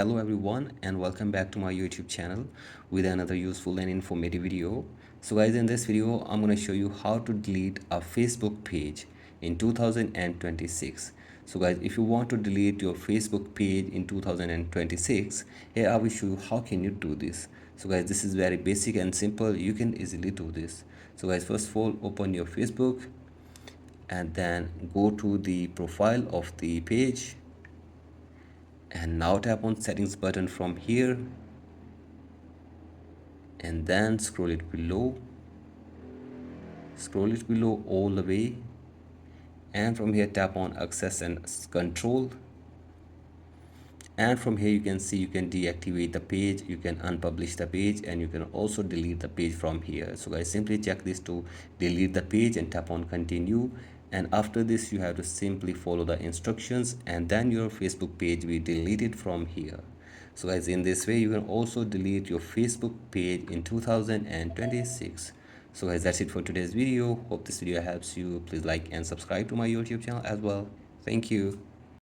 Hello everyone and welcome back to my YouTube channel with another useful and informative video. So guys, in this video I'm going to show you how to delete a Facebook page in 2026. So guys, if you want to delete your Facebook page in 2026, here I will show you how can you do this. So guys, this is very basic and simple. You can easily do this. So guys, first of all, open your Facebook and then go to the profile of the page, and now tap on settings button from here and then scroll it below all the way, and from here tap on access and control, and from here you can see you can deactivate the page, you can unpublish the page, and you can also delete the page from here. So guys, simply check this to delete the page and tap on continue, and after this you have to simply follow the instructions and then your Facebook page will be deleted from here. So guys, in this way you can also delete your Facebook page in 2026. So guys, that's it for today's video. Hope this video helps you. Please like and subscribe to my YouTube channel as well. Thank you.